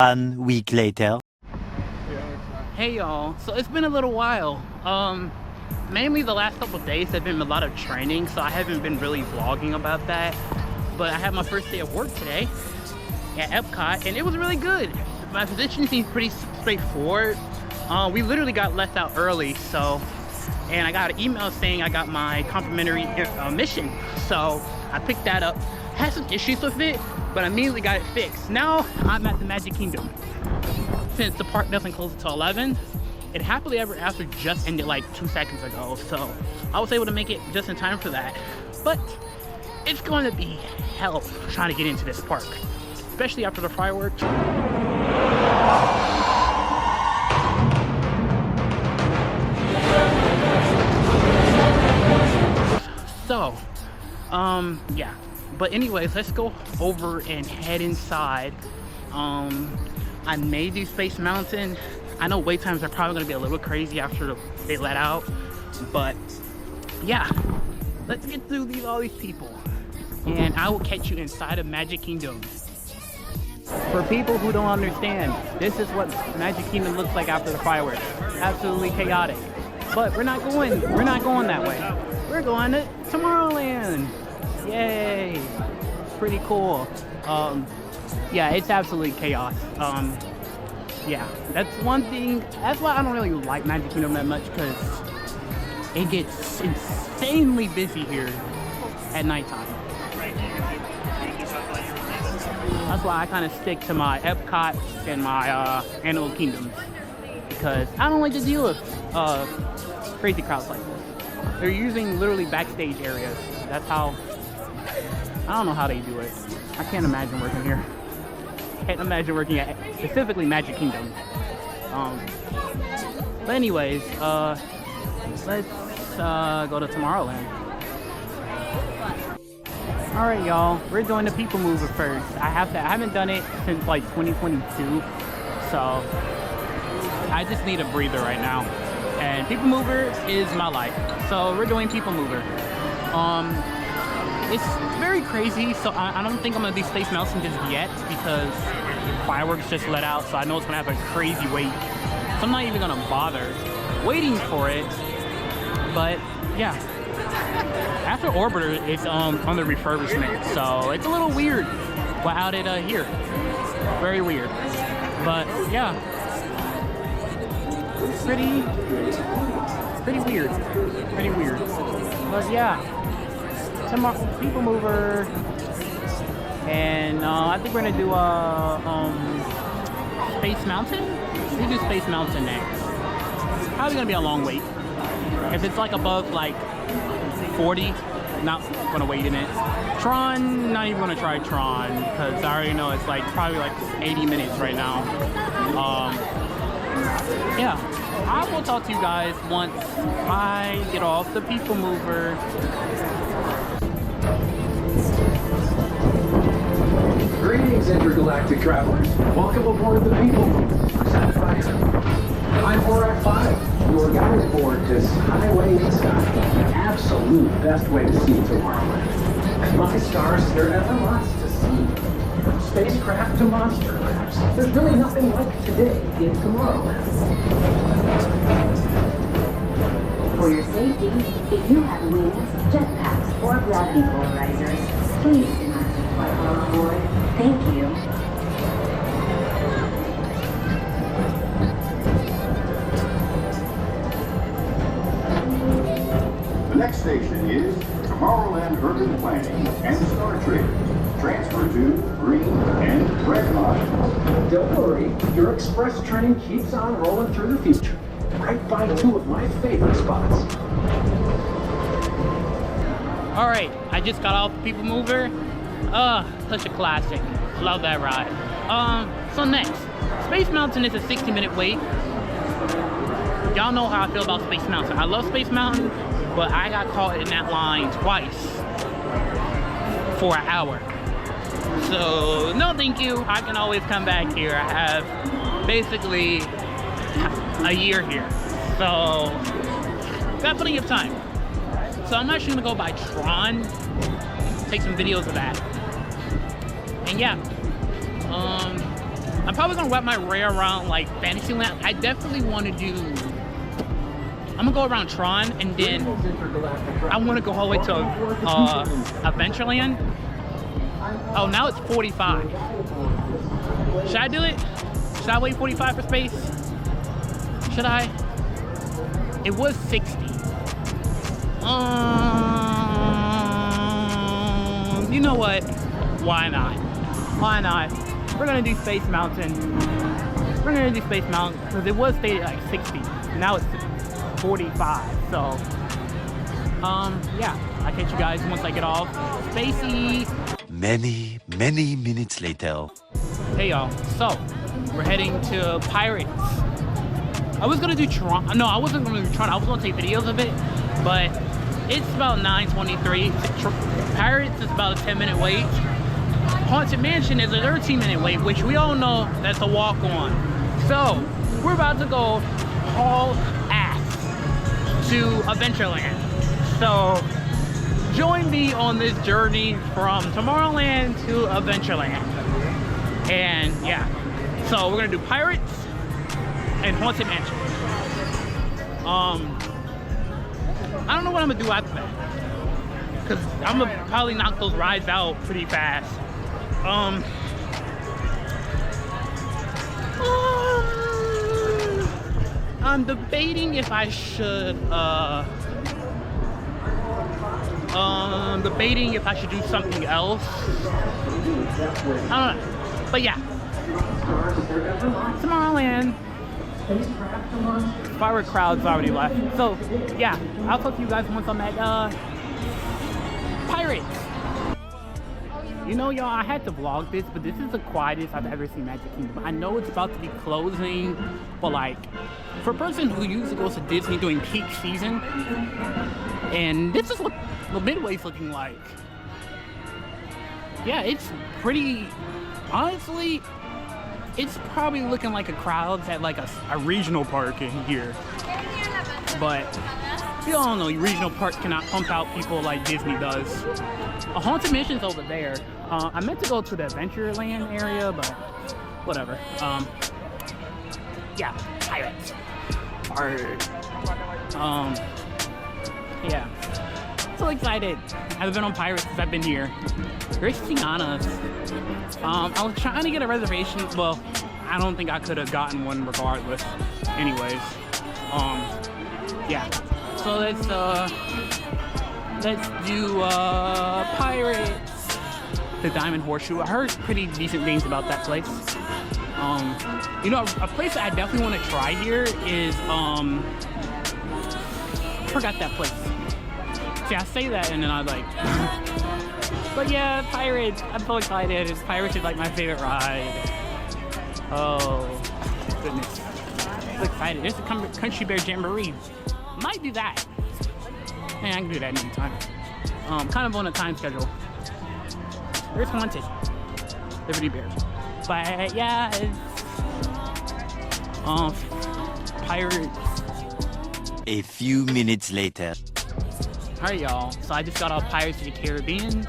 1 week later. Hey y'all, so it's been a little while. Mainly the last couple of days have been a lot of training, so I haven't been really vlogging about that. But I had my first day of work today at Epcot, and it was really good. My position seems pretty straightforward. We literally got left out early, and I got an email saying I got my complimentary mission. So I picked that up. Had some issues with it, but I immediately got it fixed. Now I'm at the Magic Kingdom. Since the park doesn't close until 11, it happily ever after just ended like 2 seconds ago. So I was able to make it just in time for that. But it's going to be hell trying to get into this park, especially after the fireworks. So, yeah. But anyways, let's go over and head inside. I may do Space Mountain. I know wait times are probably gonna be a little crazy after they let out. But yeah, let's get through all these people. And I will catch you inside of Magic Kingdom. For people who don't understand, this is what Magic Kingdom looks like after the fireworks. Absolutely chaotic. But we're not going that way. We're going to Tomorrowland. Yay! Pretty cool. Yeah, it's absolutely chaos. Yeah, that's one thing. That's why I don't really like Magic Kingdom that much, because it gets insanely busy here at nighttime. That's why I kind of stick to my Epcot and my Animal Kingdoms, because I don't like to deal with crazy crowds like this. They're using literally backstage areas. That's how. I don't know how they do it. I can't imagine working here. Can't imagine working at specifically Magic Kingdom. But anyways, let's go to Tomorrowland. All right, y'all. We're doing the People Mover first. I haven't done it since like 2022, so I just need a breather right now. And People Mover is my life, so we're doing People Mover. It's very crazy, so I don't think I'm gonna do Space Mountain just yet, because fireworks just let out, so I know it's gonna have a crazy wait. So I'm not even gonna bother waiting for it. But yeah, after Orbiter, it's under refurbishment, so it's a little weird without it here. Very weird. But yeah, it's pretty weird. Pretty weird. But yeah. People Mover, and I think we're gonna do Space Mountain. We do Space Mountain next. Probably gonna be a long wait. If it's like above like 40, not gonna wait in it. Tron, not even gonna try Tron, because I already know it's like probably like 80 minutes right now. Yeah, I will talk to you guys once I get off the People Mover. Greetings, intergalactic travelers. Welcome aboard the People Mover, presented by I'm Borak 5, your guide aboard this highway in sky. The absolute best way to see Tomorrowland. My stars, there ever lots to see. Spacecraft to monster labs. There's really nothing like today in Tomorrowland. For your safety, if you have wings, jetpacks, or gravity polarizers, please do not take flight while on board. Thank you. The next station is Tomorrowland Urban Planning and Star Traders. Transfer to green and red lines. Don't worry, your express train keeps on rolling through the future. Right by two of my favorite spots. Alright, I just got off the People Mover. Such a classic. Love that ride. So next, Space Mountain is a 60-minute wait. Y'all know how I feel about Space Mountain. I love Space Mountain, but I got caught in that line twice for an hour. So, no thank you. I can always come back here. I have basically a year here. So, got plenty of time. So I'm actually gonna go by Tron, take some videos of that. And yeah, I'm probably gonna wrap my way around like Fantasyland. I definitely want to do. I'm gonna go around Tron, and then I want to go all the way to Adventureland. Oh, now it's 45. Should I do it? Should I wait 45 for space? Should I? It was 60. You know what? Why not? Why not? We're gonna do Space Mountain. We're gonna do Space Mountain because it was stated like 60. Now it's 45. So, yeah. I'll catch you guys once I get off. Spacey. Many minutes later. Hey y'all. So, we're heading to Pirates. I was gonna do Tron. No, I wasn't gonna do Tron. I was gonna take videos of it, but it's about 9:23. Pirates is about a 10-minute wait. Haunted Mansion is a 13-minute wait, which we all know that's a walk-on. So we're about to go haul ass to Adventureland. So join me on this journey from Tomorrowland to Adventureland. And yeah, so we're gonna do Pirates and Haunted Mansion. I don't know what I'm gonna do after that, because I'm gonna probably knock those rides out pretty fast. I'm debating if I should do something else. I don't know, but yeah, Tomorrowland. Pirate crowd's already left. So yeah, I'll talk to you guys once I'm at Pirates. You know, y'all, I had to vlog this, but this is the quietest I've ever seen Magic Kingdom. I know it's about to be closing, but like, for a person who usually goes to Disney during peak season, and this is what the Midway's looking like. Yeah, it's pretty, honestly, it's probably looking like a crowd's at like a regional park in here. But you all know regional parks cannot pump out people like Disney does. A Haunted Mansion's over there. I meant to go to the Adventureland area, but whatever. Yeah, Pirates. Yeah. So excited. I've been on Pirates since I've been here. Grace Tiana's. I was trying to get a reservation. Well, I don't think I could have gotten one regardless. Anyways. Yeah. So let's do Pirates. The Diamond Horseshoe. I heard pretty decent things about that place. You know, a place that I definitely want to try here is I forgot that place. See, I say that and then I was like, but yeah, Pirates. I'm so excited. Pirates is like my favorite ride. Oh goodness, I'm so excited. There's a Country Bear Jamboree. Might do that. Man, I can do that anytime. Kind of on a time schedule. There's Haunted. Liberty Bears. But yeah, it's Pirates. A few minutes later. Alright y'all, so I just got off Pirates of the Caribbean,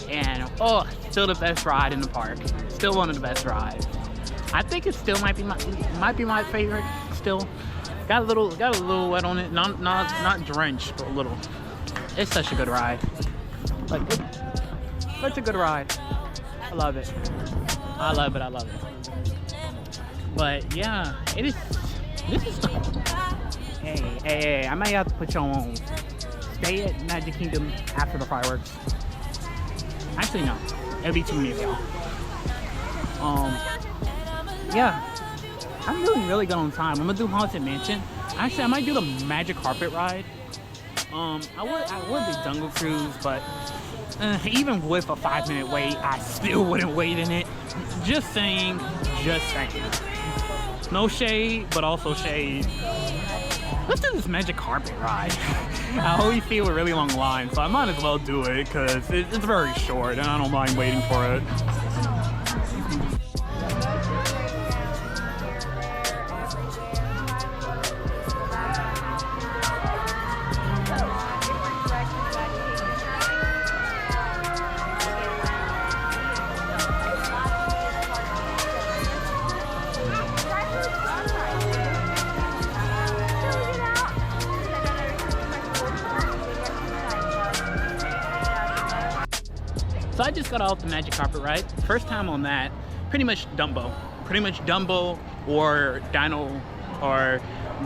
and oh, still the best ride in the park. Still one of the best rides. I think it still might be my favorite. Still, got a little wet on it. Not drenched, but a little. It's such a good ride. Like, such a good ride. I love it. I love it. But yeah, it is. This is. Hey, I might have to put you on. Stay at Magic Kingdom after the fireworks. Actually, no. It'll be too many of y'all. Yeah. I'm doing really good on time. I'm gonna do Haunted Mansion. Actually, I might do the Magic Carpet ride. I would do Jungle Cruise, but even with a 5-minute wait, I still wouldn't wait in it. Just saying. No shade, but also shade. Let's do this Magic Carpet ride. I always see a really long line, so I might as well do it because it's very short and I don't mind waiting for it. just got off the Magic Carpet ride. First time on that. Pretty much Dumbo. Pretty much Dumbo or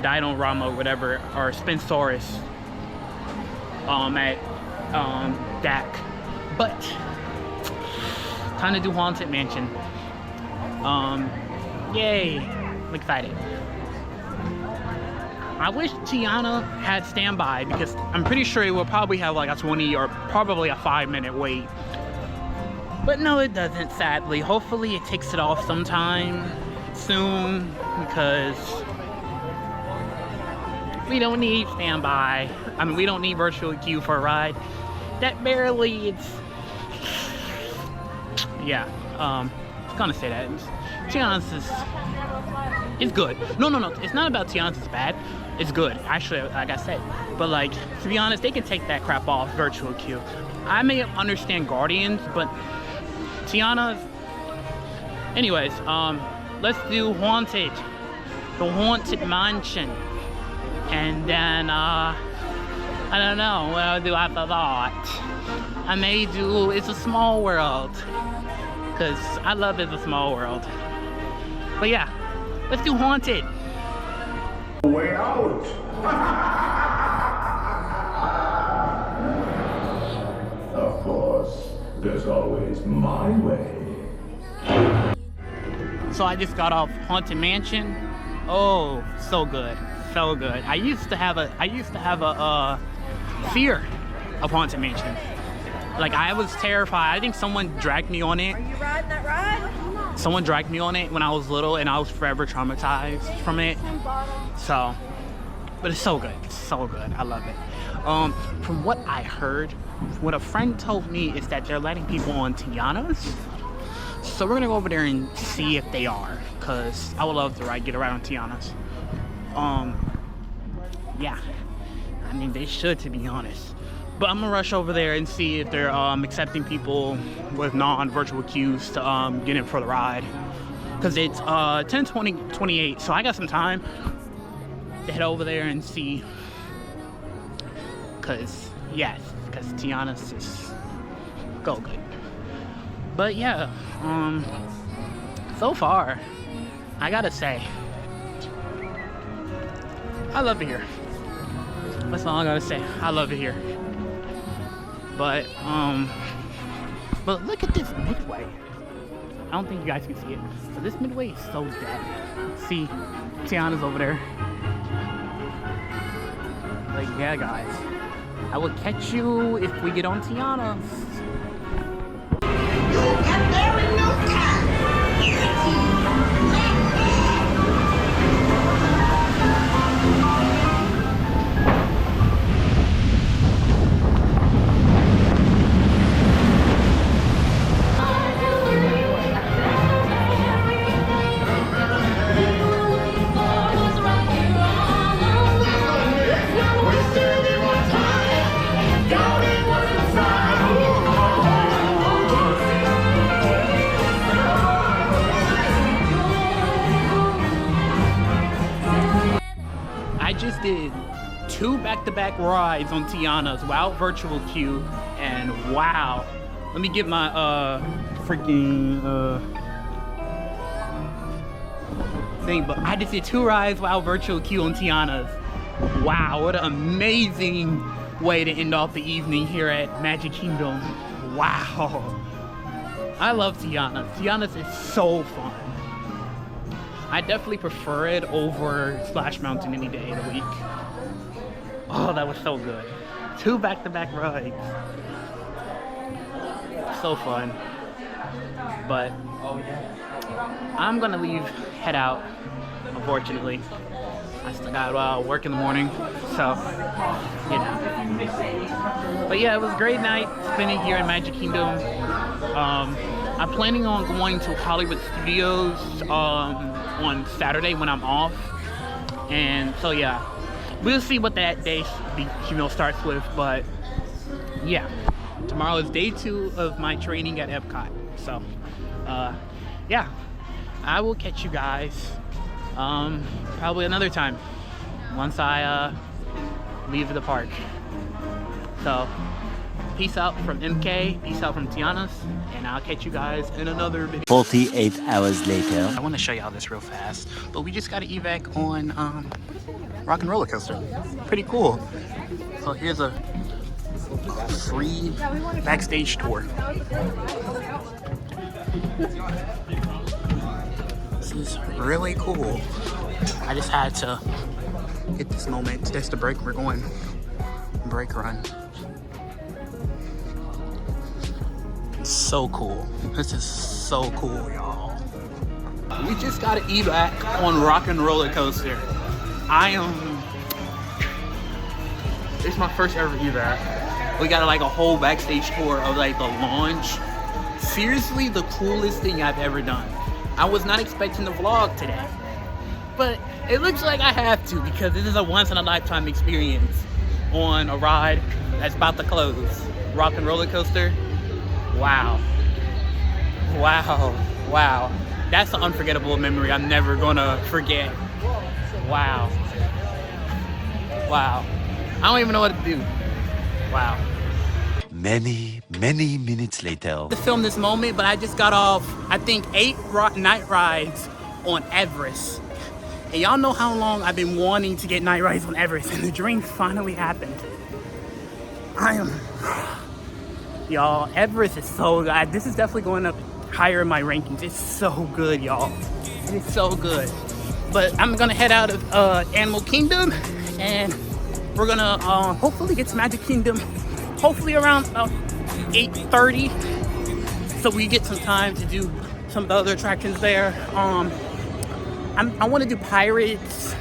Dino-Rama, whatever, or Spinosaurus at DAC. But time to do Haunted Mansion. Yay! I'm excited. I wish Tiana had standby because I'm pretty sure it will probably have like a 20 or probably a 5-minute wait. But no, it doesn't, sadly. Hopefully it takes it off sometime soon because we don't need standby. I mean, we don't need virtual queue for a ride. That barely, yeah, I was gonna say that. Tiana's is good. No, it's not about Tiana's is bad. It's good, actually, like I said. But like, to be honest, they can take that crap off virtual queue. I may understand Guardians, but Tiana's. Anyways, let's do Haunted, the Haunted Mansion, and then I don't know what I'll do after that. I may do It's a Small World, because I love It's a Small World. But yeah, let's do Haunted. Way out! Of course, there's always my way. So I just got off Haunted Mansion. Oh, so good, so good. I used to have a fear of Haunted Mansion. Like, I was terrified. I think someone dragged me on it. Are you riding that ride? Someone dragged me on it when I was little, and I was forever traumatized from it. So, but it's so good. It's so good. I love it. From what I heard, what a friend told me is that they're letting people on Tiana's. So we're gonna go over there and see if they are, cause I would love to get a ride on Tiana's. Yeah. I mean, they should, to be honest. But I'm gonna rush over there and see if they're accepting people with non-virtual queues to get in for the ride. Cause it's 10:28, so I got some time to head over there and see. Cause Tiana's is go good. But yeah, so far, I gotta say, I love it here. That's all I gotta say. I love it here. But look at this midway. I don't think you guys can see it, but this midway is so dead. See, Tiana's over there. Like, yeah, guys, I will catch you if we get on Tiana's. You'll get there in no time. Did 2 back-to-back rides on Tiana's without virtual queue, and wow, let me get my freaking thing. But I just did 2 rides without virtual queue on Tiana's. Wow, what an amazing way to end off the evening here at Magic Kingdom. Wow, I love Tiana's. Tiana's is so fun. I definitely prefer it over Splash Mountain any day of the week. Oh, that was so good. 2 back-to-back rides. So fun. But I'm gonna head out, unfortunately. I still got work in the morning, so, you know. But yeah, it was a great night spending here in Magic Kingdom. I'm planning on going to Hollywood Studios on Saturday when I'm off, and so yeah, we'll see what that day starts with. But yeah, tomorrow is day 2 of my training at Epcot, so yeah, I will catch you guys probably another time once I leave the park. So Peace out from MK, peace out from Tiana's, and I'll catch you guys in another video. 48 hours later. I want to show y'all this real fast, but we just got an evac on Rock and Roller Coaster. Pretty cool. So here's a free backstage tour. This is really cool. I just had to get this moment. That's the break we're going. Break run. So cool. This is so cool, y'all. We just got an evac on Rock and Roller Coaster. It's my first ever evac. We got like a whole backstage tour of like the launch. Seriously, the coolest thing I've ever done. I was not expecting to vlog today, but it looks like I have to because this is a once in a lifetime experience on a ride that's about to close. Rock and Roller Coaster. Wow. Wow. Wow. That's an unforgettable memory I'm never gonna forget. Wow. Wow. I don't even know what to do. Wow. Many minutes later. To film this moment, but I just got off, I think, 8 night rides on Everest. And y'all know how long I've been wanting to get night rides on Everest, and the dream finally happened. Y'all, Everest is so good. This is definitely going up higher in my rankings. It's so good, y'all. It's so good. But I'm gonna head out of Animal Kingdom, and we're gonna hopefully get to Magic Kingdom, hopefully around 8:30, so we get some time to do some of the other attractions there. I want to do Pirates,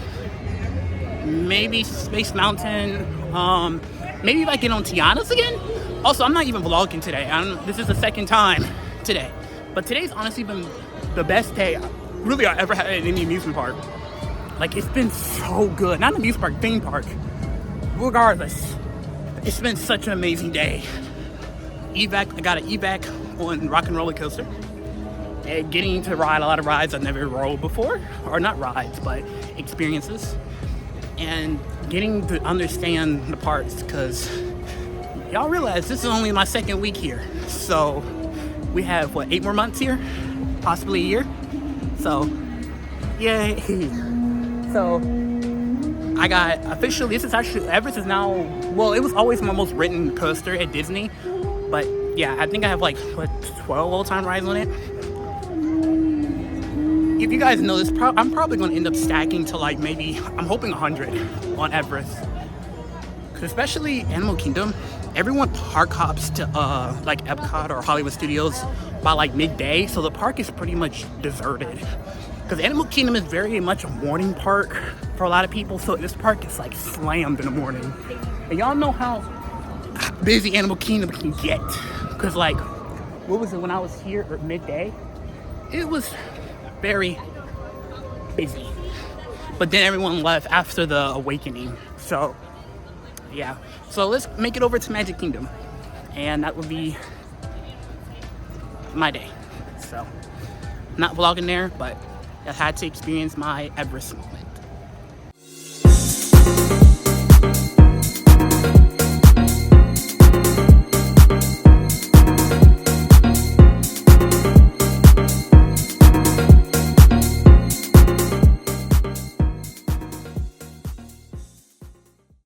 maybe Space Mountain, maybe if I get on Tiana's again. Also, I'm not even vlogging today. This is the second time today, but today's honestly been the best day really I ever had at any amusement park. Like, it's been so good. Not an amusement park, theme park. Regardless, it's been such an amazing day. evac, I got an evac on Rock and Roller Coaster. And getting to ride a lot of rides I've never rode before, or not rides, but experiences. And getting to understand the parks, because y'all realize this is only my second week here. So we have, what, 8 more months here? Possibly a year? So, yay. So, I got officially, this is actually, Everest is now, well, it was always my most ridden coaster at Disney. But yeah, I think I have like, what, 12 all-time rides on it? If you guys know this, I'm probably going to end up stacking to like maybe, I'm hoping 100 on Everest. Because especially Animal Kingdom, everyone park hops to like Epcot or Hollywood Studios by like midday, so the park is pretty much deserted. Because Animal Kingdom is very much a morning park for a lot of people, so this park is like slammed in the morning. And y'all know how busy Animal Kingdom can get. Because like, what was it when I was here at midday? It was very busy. But then everyone left after the awakening. So yeah, so let's make it over to Magic Kingdom, and that would be my day. So not vlogging there, but I had to experience my Everest moment.